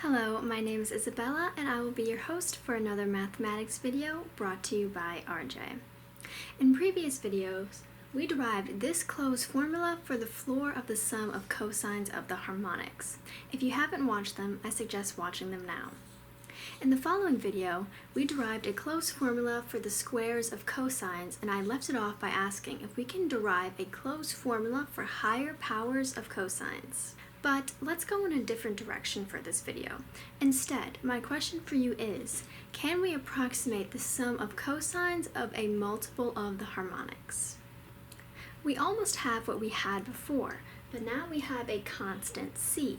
Hello, my name is Isabella and I will be your host for another mathematics video brought to you by RJ. In previous videos, we derived this closed formula for the floor of the sum of cosines of the harmonics. If you haven't watched them, I suggest watching them now. In the following video, we derived a closed formula for the squares of cosines, and I left it off by asking if we can derive a closed formula for higher powers of cosines. But let's go in a different direction for this video. Instead, my question for you is, can we approximate the sum of cosines of a multiple of the harmonics? We almost have what we had before, but now we have a constant c.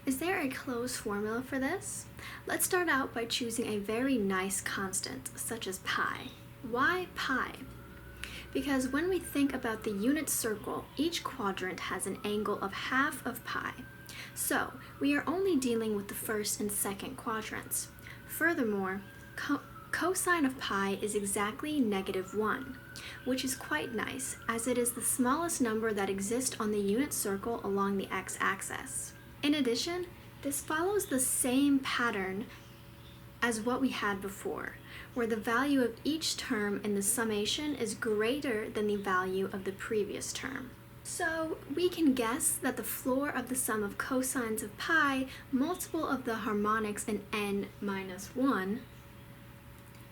Is there a closed formula for this? Let's start out by choosing a very nice constant, such as pi. Why pi? Because when we think about the unit circle, each quadrant has an angle of half of pi. So we are only dealing with the first and second quadrants. Furthermore, cosine of pi is exactly -1, which is quite nice, as it is the smallest number that exists on the unit circle along the x-axis. In addition, this follows the same pattern as what we had before, where the value of each term in the summation is greater than the value of the previous term. So we can guess that the floor of the sum of cosines of pi, multiple of the harmonics in n-1,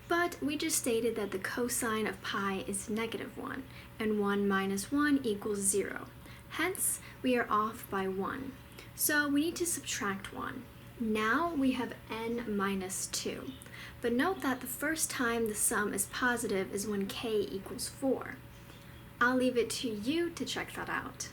but we just stated that the cosine of pi is -1, and 1 minus 1 equals 0. Hence, we are off by 1. So we need to subtract 1. Now we have n-2. But note that the first time the sum is positive is when k equals 4. I'll leave it to you to check that out.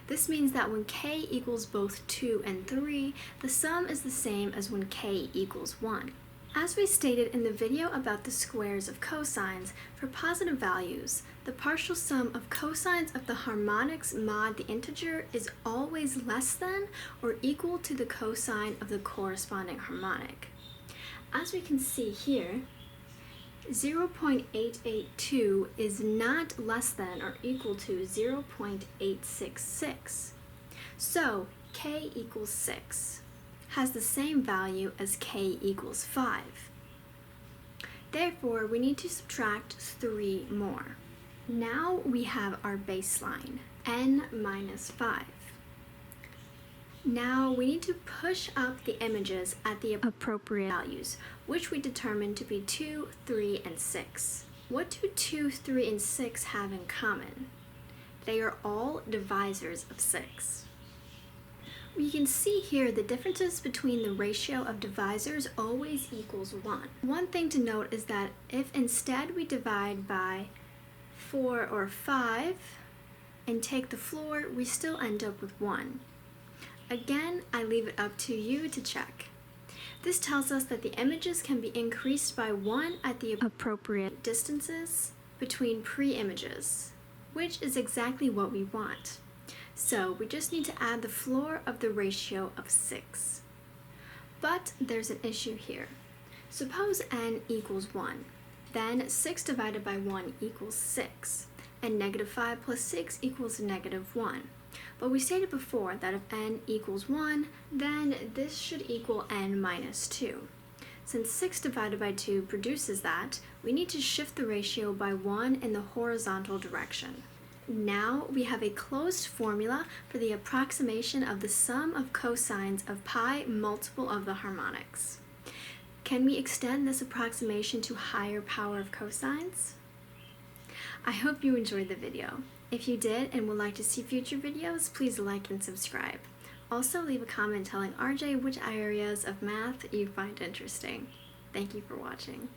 This means that when k equals both 2 and 3, the sum is the same as when k equals 1. As we stated in the video about the squares of cosines, for positive values, the partial sum of cosines of the harmonics mod the integer is always less than or equal to the cosine of the corresponding harmonic. As we can see here, 0.882 is not less than or equal to 0.866. So k equals 6. Has the same value as k equals 5. Therefore, we need to subtract 3 more. Now we have our baseline, n-5. Now we need to push up the images at the appropriate values, which we determined to be 2, 3, and 6. What do 2, 3, and 6 have in common? They are all divisors of 6. We can see here the differences between the ratio of divisors always equals 1. One thing to note is that if instead we divide by 4 or 5 and take the floor, we still end up with 1. Again, I leave it up to you to check. This tells us that the images can be increased by 1 at the appropriate distances between pre-images, which is exactly what we want. So we just need to add the floor of the ratio of 6. But there's an issue here. Suppose n equals 1. Then 6 divided by 1 equals 6. And -5 plus 6 equals -1. But we stated before that if n equals 1, then this should equal n-2. Since 6 divided by 2 produces that, we need to shift the ratio by 1 in the horizontal direction. Now we have a closed formula for the approximation of the sum of cosines of pi multiple of the harmonics. Can we extend this approximation to higher power of cosines? I hope you enjoyed the video. If you did and would like to see future videos, please like and subscribe. Also leave a comment telling RJ which areas of math you find interesting. Thank you for watching.